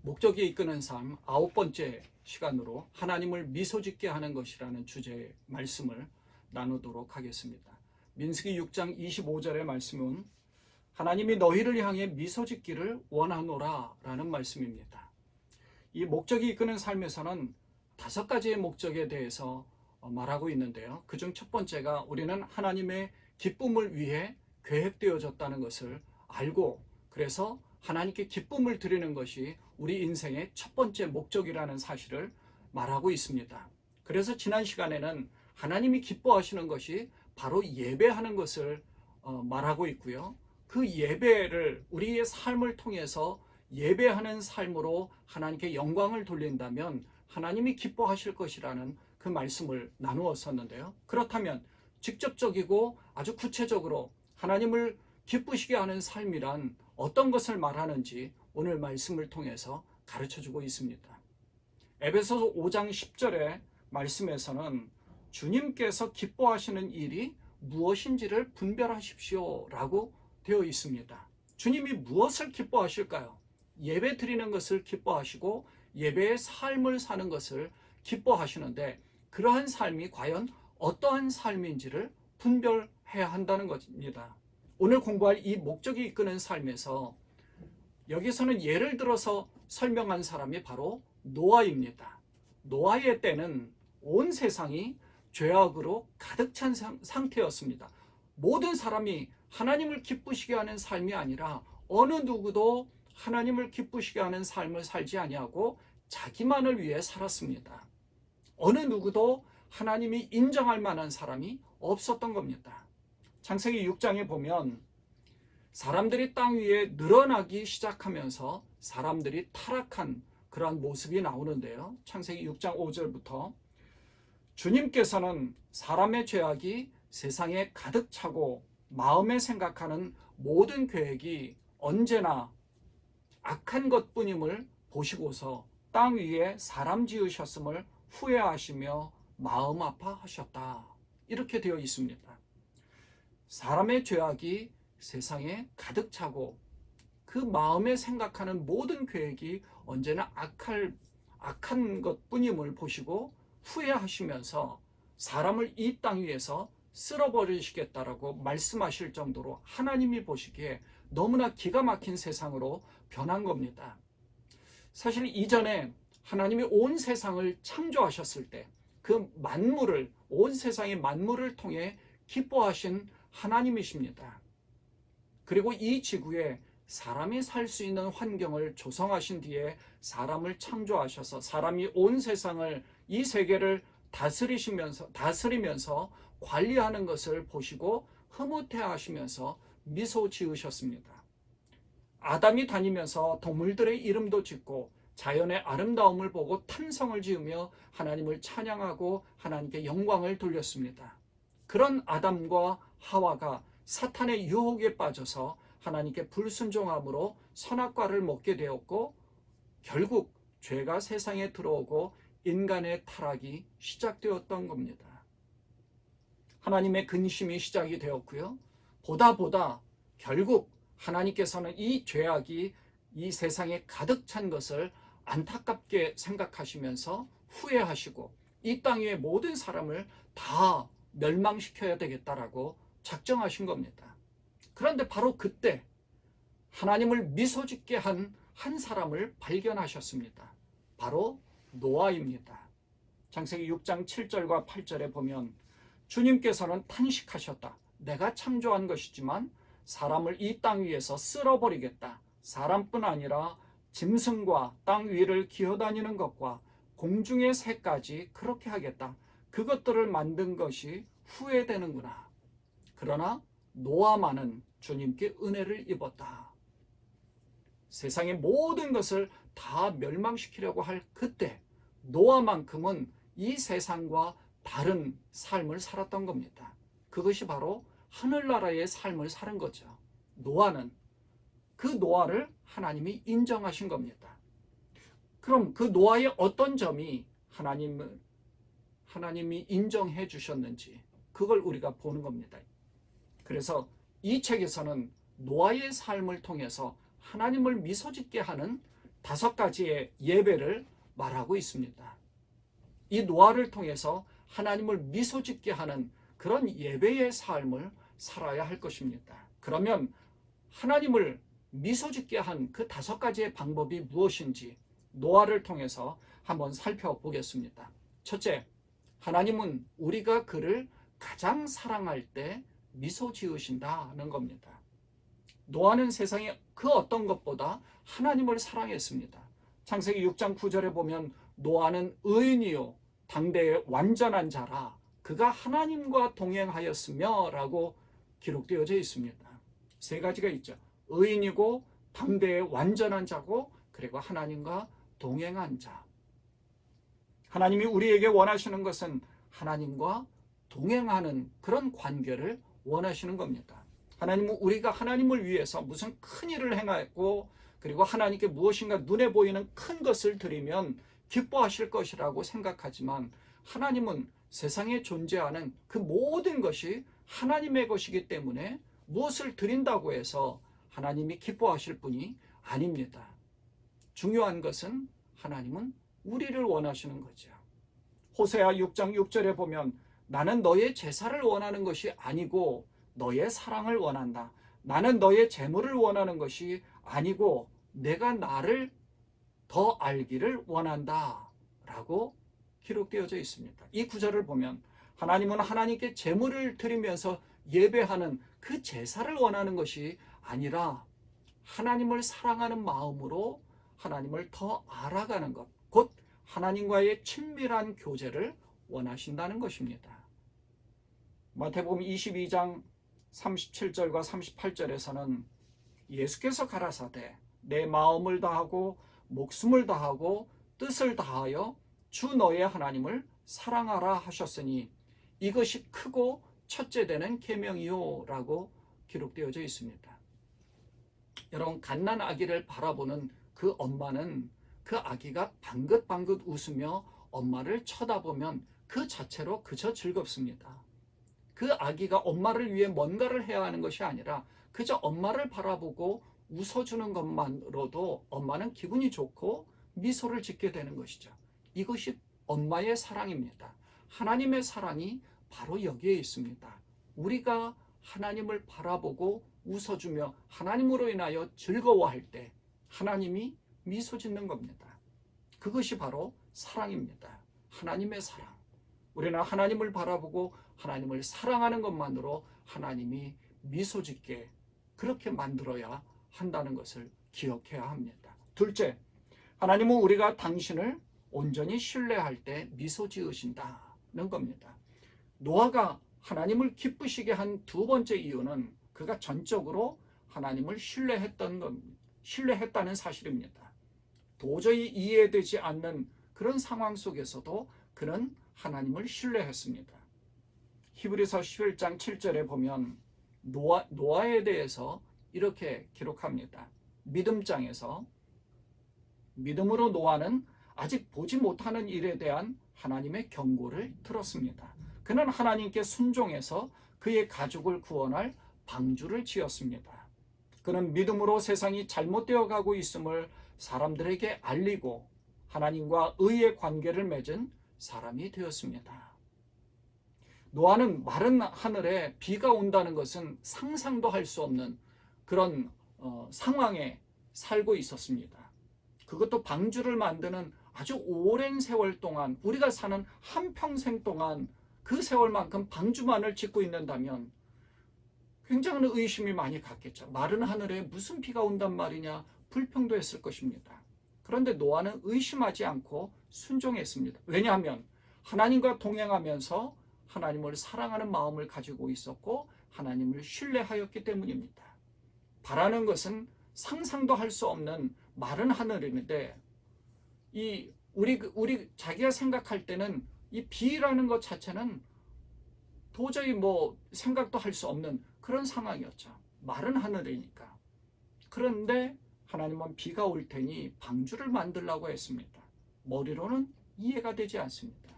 목적이 이끄는 삶 9번째 시간으로 하나님을 미소짓게 하는 것이라는 주제의 말씀을 나누도록 하겠습니다. 민수기 6장 25절의 말씀은 하나님이 너희를 향해 미소짓기를 원하노라 라는 말씀입니다. 이 목적이 이끄는 삶에서는 5가지의 목적에 대해서 말하고 있는데요. 그중 첫 번째가 우리는 하나님의 기쁨을 위해 계획되어졌다는 것을 알고, 그래서 하나님께 기쁨을 드리는 것이 우리 인생의 첫 번째 목적이라는 사실을 말하고 있습니다. 그래서 지난 시간에는 하나님이 기뻐하시는 것이 바로 예배하는 것을 말하고 있고요. 그 예배를 우리의 삶을 통해서 예배하는 삶으로 하나님께 영광을 돌린다면 하나님이 기뻐하실 것이라는 그 말씀을 나누었었는데요. 그렇다면 직접적이고 아주 구체적으로 하나님을 기쁘시게 하는 삶이란 어떤 것을 말하는지 오늘 말씀을 통해서 가르쳐주고 있습니다. 에베소서 5장 10절의 말씀에서는 주님께서 기뻐하시는 일이 무엇인지를 분별하십시오 라고 되어 있습니다. 주님이 무엇을 기뻐하실까요? 예배 드리는 것을 기뻐하시고 예배의 삶을 사는 것을 기뻐하시는데, 그러한 삶이 과연 어떠한 삶인지를 분별해야 한다는 것입니다. 오늘 공부할 이 목적이 이끄는 삶에서 여기서는 예를 들어서 설명한 사람이 바로 노아입니다. 노아의 때는 온 세상이 죄악으로 가득 찬 상태였습니다. 모든 사람이 하나님을 기쁘시게 하는 삶이 아니라 어느 누구도 하나님을 기쁘시게 하는 삶을 살지 아니하고 자기만을 위해 살았습니다. 어느 누구도 하나님이 인정할 만한 사람이 없었던 겁니다. 창세기 6장에 보면 사람들이 땅 위에 늘어나기 시작하면서 사람들이 타락한 그러한 모습이 나오는데요. 창세기 6장 5절부터 주님께서는 사람의 죄악이 세상에 가득 차고 마음에 생각하는 모든 계획이 언제나 악한 것뿐임을 보시고서 땅 위에 사람 지으셨음을 후회하시며 마음 아파하셨다. 이렇게 되어 있습니다. 사람의 죄악이 세상에 가득 차고 그 마음에 생각하는 모든 계획이 언제나 악한 것뿐임을 보시고 후회하시면서 사람을 이 땅 위에서 쓸어버리시겠다라고 말씀하실 정도로 하나님이 보시기에 너무나 기가 막힌 세상으로 변한 겁니다. 사실 이전에 하나님이 온 세상을 창조하셨을 때 그 만물을, 온 세상의 만물을 통해 기뻐하신 하나님이십니다. 그리고 이 지구에 사람이 살 수 있는 환경을 조성하신 뒤에 사람을 창조하셔서 사람이 온 세상을, 이 세계를 다스리면서 관리하는 것을 보시고 흐뭇해 하시면서 미소 지으셨습니다. 아담이 다니면서 동물들의 이름도 짓고 자연의 아름다움을 보고 탄성을 지으며 하나님을 찬양하고 하나님께 영광을 돌렸습니다. 그런 아담과 하와가 사탄의 유혹에 빠져서 하나님께 불순종함으로 선악과를 먹게 되었고, 결국 죄가 세상에 들어오고 인간의 타락이 시작되었던 겁니다. 하나님의 근심이 시작이 되었고요. 보다 결국 하나님께서는 이 죄악이 이 세상에 가득 찬 것을 안타깝게 생각하시면서 후회하시고 이 땅 위의 모든 사람을 다 멸망시켜야 되겠다라고 작정하신 겁니다. 그런데 바로 그때 하나님을 미소짓게 한 사람을 발견하셨습니다. 바로 노아입니다. 창세기 6장 7절과 8절에 보면 주님께서는 탄식하셨다. 내가 창조한 것이지만 사람을 이 땅 위에서 쓸어버리겠다. 사람뿐 아니라 짐승과 땅 위를 기어다니는 것과 공중의 새까지 그렇게 하겠다. 그것들을 만든 것이 후회되는구나. 그러나 노아만은 주님께 은혜를 입었다. 세상의 모든 것을 다 멸망시키려고 할 그때 노아만큼은 이 세상과 다른 삶을 살았던 겁니다. 그것이 바로 하늘나라의 삶을 사는 거죠. 노아는 그 노아를 하나님이 인정하신 겁니다. 그럼 그 노아의 어떤 점이 하나님이 인정해 주셨는지 그걸 우리가 보는 겁니다. 그래서 이 책에서는 노아의 삶을 통해서 하나님을 미소짓게 하는 5가지의 예배를 말하고 있습니다. 이 노아를 통해서 하나님을 미소짓게 하는 그런 예배의 삶을 살아야 할 것입니다. 그러면 하나님을 미소짓게 한 그 5가지의 방법이 무엇인지 노아를 통해서 한번 살펴보겠습니다. 첫째, 하나님은 우리가 그를 가장 사랑할 때 미소 지으신다는 겁니다. 노아는 세상의 그 어떤 것보다 하나님을 사랑했습니다. 창세기 6장 9절에 보면 노아는 의인이요 당대의 완전한 자라 그가 하나님과 동행하였으며 라고 기록되어져 있습니다. 3가지가 있죠. 의인이고 당대의 완전한 자고 그리고 하나님과 동행한 자. 하나님이 우리에게 원하시는 것은 하나님과 동행하는 그런 관계를 원하시는 겁니다. 하나님은 우리가 하나님을 위해서 무슨 큰 일을 행하고 그리고 하나님께 무엇인가 눈에 보이는 큰 것을 드리면 기뻐하실 것이라고 생각하지만 하나님은 세상에 존재하는 그 모든 것이 하나님의 것이기 때문에 무엇을 드린다고 해서 하나님이 기뻐하실 분이 아닙니다. 중요한 것은 하나님은 우리를 원하시는 거죠. 호세아 6장 6절에 보면 나는 너의 제사를 원하는 것이 아니고 너의 사랑을 원한다. 나는 너의 재물을 원하는 것이 아니고 내가 나를 더 알기를 원한다 라고 기록되어져 있습니다. 이 구절을 보면 하나님은 하나님께 재물을 드리면서 예배하는 그 제사를 원하는 것이 아니라 하나님을 사랑하는 마음으로 하나님을 더 알아가는 것, 곧 하나님과의 친밀한 교제를 원하신다는 것입니다. 마태복음 22장 37절과 38절에서는 예수께서 가라사대 내 마음을 다하고 목숨을 다하고 뜻을 다하여 주 너의 하나님을 사랑하라 하셨으니 이것이 크고 첫째 되는 계명이요 라고 기록되어져 있습니다. 여러분, 갓난 아기를 바라보는 그 엄마는 그 아기가 방긋방긋 웃으며 엄마를 쳐다보면 그 자체로 그저 즐겁습니다. 그 아기가 엄마를 위해 뭔가를 해야 하는 것이 아니라 그저 엄마를 바라보고 웃어주는 것만으로도 엄마는 기분이 좋고 미소를 짓게 되는 것이죠. 이것이 엄마의 사랑입니다. 하나님의 사랑이 바로 여기에 있습니다. 우리가 하나님을 바라보고 웃어주며 하나님으로 인하여 즐거워할 때 하나님이 미소 짓는 겁니다. 그것이 바로 사랑입니다. 하나님의 사랑. 우리는 하나님을 바라보고 하나님을 사랑하는 것만으로 하나님이 미소 짓게 그렇게 만들어야 한다는 것을 기억해야 합니다. 둘째, 하나님은 우리가 당신을 온전히 신뢰할 때 미소 지으신다는 겁니다. 노아가 하나님을 기쁘시게 한 2번째 이유는 그가 전적으로 하나님을 신뢰했다는 사실입니다. 도저히 이해되지 않는 그런 상황 속에서도 그는 하나님을 신뢰했습니다. 히브리서 11장 7절에 보면 노아에 대해서 이렇게 기록합니다. 믿음장에서 믿음으로 노아는 아직 보지 못하는 일에 대한 하나님의 경고를 들었습니다. 그는 하나님께 순종해서 그의 가족을 구원할 방주를 지었습니다. 그는 믿음으로 세상이 잘못되어 가고 있음을 사람들에게 알리고 하나님과 의의 관계를 맺은 사람이 되었습니다. 노아는 마른 하늘에 비가 온다는 것은 상상도 할 수 없는 그런 상황에 살고 있었습니다. 그것도 방주를 만드는 아주 오랜 세월 동안, 우리가 사는 한평생 동안 그 세월만큼 방주만을 짓고 있는다면 굉장한 의심이 많이 갔겠죠. 마른 하늘에 무슨 비가 온단 말이냐, 불평도 했을 것입니다. 그런데 노아는 의심하지 않고 순종했습니다. 왜냐하면 하나님과 동행하면서 하나님을 사랑하는 마음을 가지고 있었고 하나님을 신뢰하였기 때문입니다. 바라는 것은 상상도 할 수 없는 마른 하늘인데 우리 자기가 생각할 때는 이 비라는 것 자체는 도저히 생각도 할 수 없는 그런 상황이었죠. 마른 하늘이니까. 그런데 하나님은 비가 올 테니 방주를 만들라고 했습니다. 머리로는 이해가 되지 않습니다.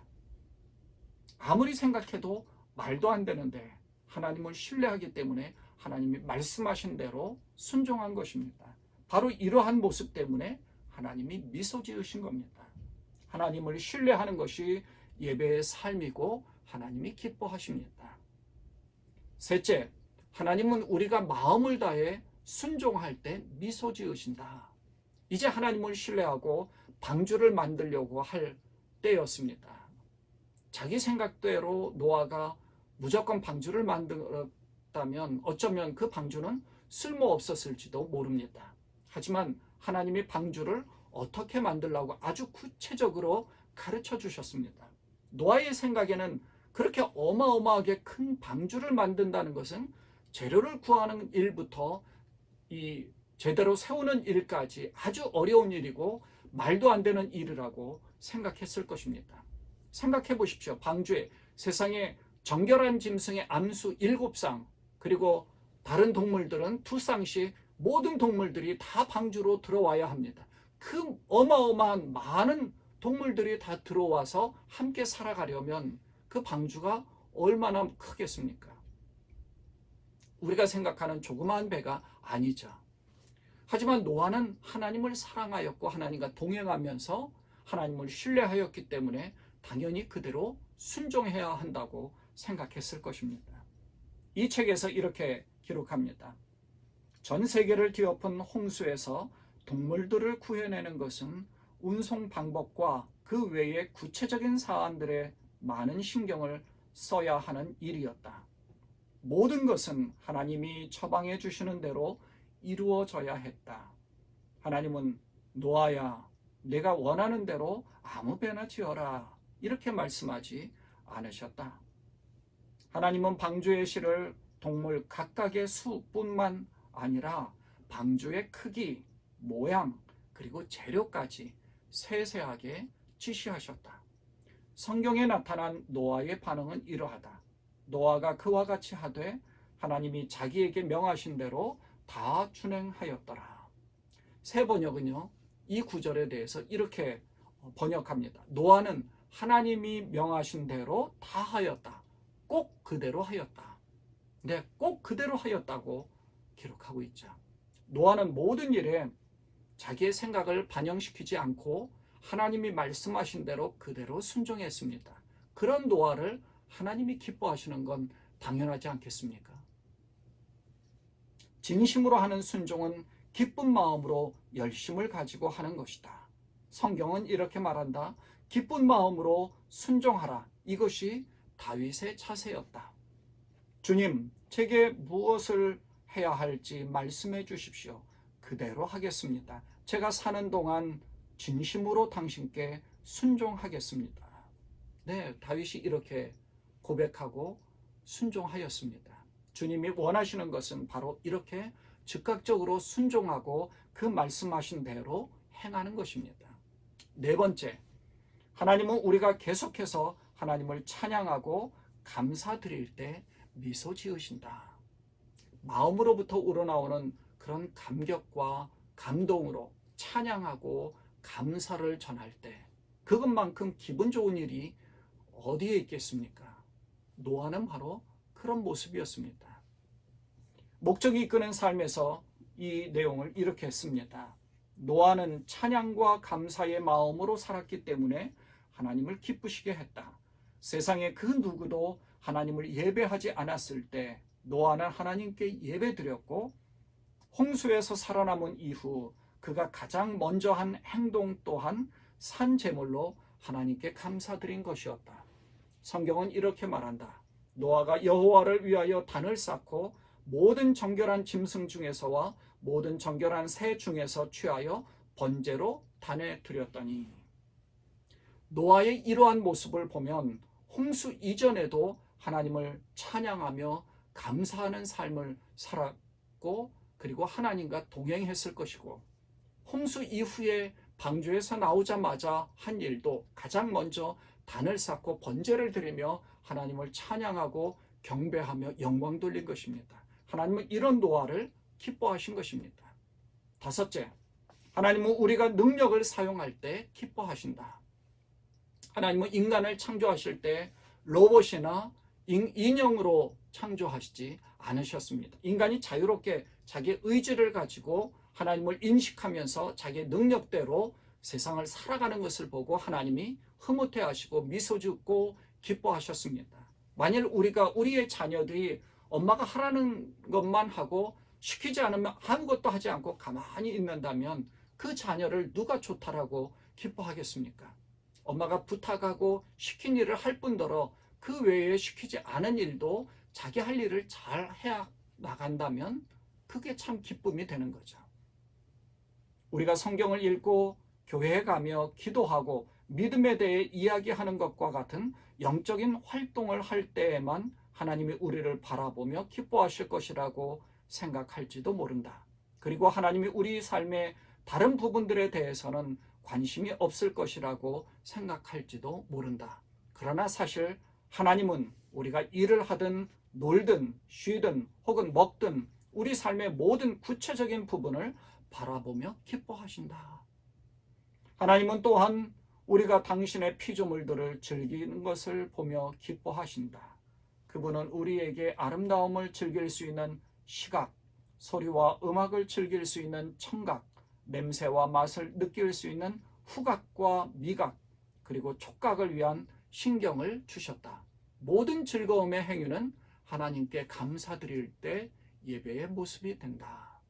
아무리 생각해도 말도 안 되는데 하나님을 신뢰하기 때문에 하나님이 말씀하신 대로 순종한 것입니다. 바로 이러한 모습 때문에 하나님이 미소 지으신 겁니다. 하나님을 신뢰하는 것이 예배의 삶이고 하나님이 기뻐하십니다. 셋째, 하나님은 우리가 마음을 다해 순종할 때 미소 지으신다. 이제 하나님을 신뢰하고 방주를 만들려고 할 때였습니다. 자기 생각대로 노아가 무조건 방주를 만들었다면 어쩌면 그 방주는 쓸모없었을지도 모릅니다. 하지만 하나님이 방주를 어떻게 만들라고 아주 구체적으로 가르쳐 주셨습니다. 노아의 생각에는 그렇게 어마어마하게 큰 방주를 만든다는 것은 재료를 구하는 일부터 이 제대로 세우는 일까지 아주 어려운 일이고 말도 안 되는 일이라고 생각했을 것입니다. 생각해 보십시오. 방주에 세상에 정결한 짐승의 암수 7쌍, 그리고 다른 동물들은 2쌍씩 모든 동물들이 다 방주로 들어와야 합니다. 그 어마어마한 많은 동물들이 다 들어와서 함께 살아가려면 그 방주가 얼마나 크겠습니까? 우리가 생각하는 조그마한 배가 아니죠. 하지만 노아는 하나님을 사랑하였고 하나님과 동행하면서 하나님을 신뢰하였기 때문에 당연히 그대로 순종해야 한다고 생각했을 것입니다. 이 책에서 이렇게 기록합니다. 전 세계를 뒤엎은 홍수에서 동물들을 구해내는 것은 운송 방법과 그 외의 구체적인 사안들에 많은 신경을 써야 하는 일이었다. 모든 것은 하나님이 처방해 주시는 대로 이루어져야 했다. 하나님은 노아야, 내가 원하는 대로 아무 배나 지어라, 이렇게 말씀하지 않으셨다. 하나님은 방주의 실을 동물 각각의 수뿐만 아니라 방주의 크기, 모양, 그리고 재료까지 세세하게 지시하셨다. 성경에 나타난 노아의 반응은 이러하다. 노아가 그와 같이 하되 하나님이 자기에게 명하신 대로 다 준행하였더라. 새 번역은요, 이 구절에 대해서 이렇게 번역합니다. 노아는 하나님이 명하신 대로 다 하였다. 꼭 그대로 하였다. 네, 꼭 그대로 하였다고 기록하고 있죠. 노아는 모든 일에 자기의 생각을 반영시키지 않고 하나님이 말씀하신 대로 그대로 순종했습니다. 그런 노아를 하나님이 기뻐하시는 건 당연하지 않겠습니까? 진심으로 하는 순종은 기쁜 마음으로 열심을 가지고 하는 것이다. 성경은 이렇게 말한다. 기쁜 마음으로 순종하라. 이것이 다윗의 자세였다. 주님, 제게 무엇을 해야 할지 말씀해 주십시오. 그대로 하겠습니다. 제가 사는 동안 진심으로 당신께 순종하겠습니다. 네, 다윗이 이렇게 고백하고 순종하였습니다. 주님이 원하시는 것은 바로 이렇게 즉각적으로 순종하고 그 말씀하신 대로 행하는 것입니다. 네 번째, 하나님은 우리가 계속해서 하나님을 찬양하고 감사드릴 때 미소 지으신다. 마음으로부터 우러나오는 그런 감격과 감동으로 찬양하고 감사를 전할 때 그것만큼 기분 좋은 일이 어디에 있겠습니까? 노아는 바로 그런 모습이었습니다. 목적이 이끄는 삶에서 이 내용을 이렇게 했습니다. 노아는 찬양과 감사의 마음으로 살았기 때문에 하나님을 기쁘시게 했다. 세상에 그 누구도 하나님을 예배하지 않았을 때 노아는 하나님께 예배드렸고, 홍수에서 살아남은 이후 그가 가장 먼저 한 행동 또한 산 제물로 하나님께 감사드린 것이었다. 성경은 이렇게 말한다. 노아가 여호와를 위하여 단을 쌓고 모든 정결한 짐승 중에서와 모든 정결한 새 중에서 취하여 번제로 단에 드렸더니. 노아의 이러한 모습을 보면 홍수 이전에도 하나님을 찬양하며 감사하는 삶을 살았고, 그리고 하나님과 동행했을 것이고, 홍수 이후에 방주에서 나오자마자 한 일도 가장 먼저 단을 쌓고 번제를 드리며 하나님을 찬양하고 경배하며 영광 돌린 것입니다. 하나님은 이런 노아를 기뻐하신 것입니다. 다섯째, 하나님은 우리가 능력을 사용할 때 기뻐하신다. 하나님은 인간을 창조하실 때 로봇이나 인형으로 창조하시지 않으셨습니다. 인간이 자유롭게 자기 의지를 가지고 하나님을 인식하면서 자기의 능력대로 세상을 살아가는 것을 보고 하나님이 흐뭇해하시고 미소 짓고 기뻐하셨습니다. 만일 우리의 자녀들이 엄마가 하라는 것만 하고 시키지 않으면 아무것도 하지 않고 가만히 있는다면 그 자녀를 누가 좋다라고 기뻐하겠습니까? 엄마가 부탁하고 시킨 일을 할 뿐더러 그 외에 시키지 않은 일도 자기 할 일을 잘 해 나간다면 그게 참 기쁨이 되는 거죠. 우리가 성경을 읽고 교회에 가며 기도하고 믿음에 대해 이야기하는 것과 같은 영적인 활동을 할 때에만 하나님이 우리를 바라보며 기뻐하실 것이라고 생각할지도 모른다. 그리고 하나님이 우리 삶의 다른 부분들에 대해서는 관심이 없을 것이라고 생각할지도 모른다. 그러나 사실 하나님은 우리가 일을 하든 놀든 쉬든 혹은 먹든 우리 삶의 모든 구체적인 부분을 바라보며 기뻐하신다. 하나님은 또한 우리가 당신의 피조물들을 즐기는 것을 보며 기뻐하신다. 그분은 우리에게 아름다움을 즐길 수 있는 시각, 소리와 음악을 즐길 수 있는 청각, 냄새와 맛을 느낄 수 있는 후각과 미각, 그리고 촉각을 위한 신경을 주셨다. 모든 즐거움의 행위는 하나님께 감사드릴 때 예배의 모습이 된다.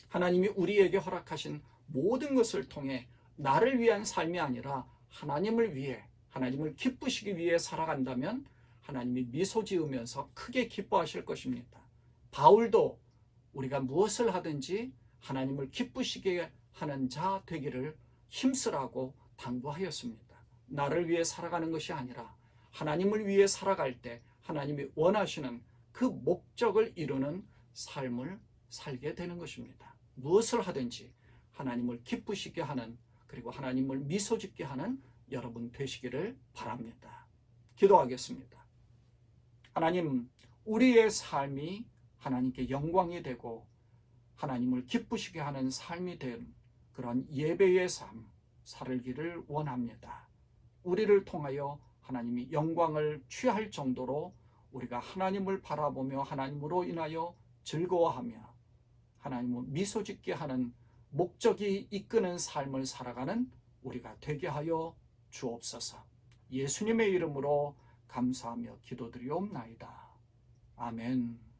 하나님이 우리에게 허락하신 모든 것을 통해 나를 위한 삶이 아니라 하나님을 위해, 하나님을 기쁘시기 위해 살아간다면 하나님이 미소 지으면서 크게 기뻐하실 것입니다. 바울도 우리가 무엇을 하든지 하나님을 기쁘시게 하는 자 되기를 힘쓰라고 당부하였습니다. 나를 위해 살아가는 것이 아니라 하나님을 위해 살아갈 때 하나님이 원하시는 그 목적을 이루는 삶을 살게 되는 것입니다. 무엇을 하든지 하나님을 기쁘시게 하는, 그리고 하나님을 미소 짓게 하는 여러분 되시기를 바랍니다. 기도하겠습니다. 하나님, 우리의 삶이 하나님께 영광이 되고 하나님을 기쁘시게 하는 삶이 된 그런 예배의 삶 살기를 원합니다. 우리를 통하여 하나님이 영광을 취할 정도로 우리가 하나님을 바라보며 하나님으로 인하여 즐거워하며 하나님을 미소 짓게 하는 목적이 이끄는 삶을 살아가는 우리가 되게 하여 주옵소서. 예수님의 이름으로 감사하며 기도드리옵나이다. 아멘.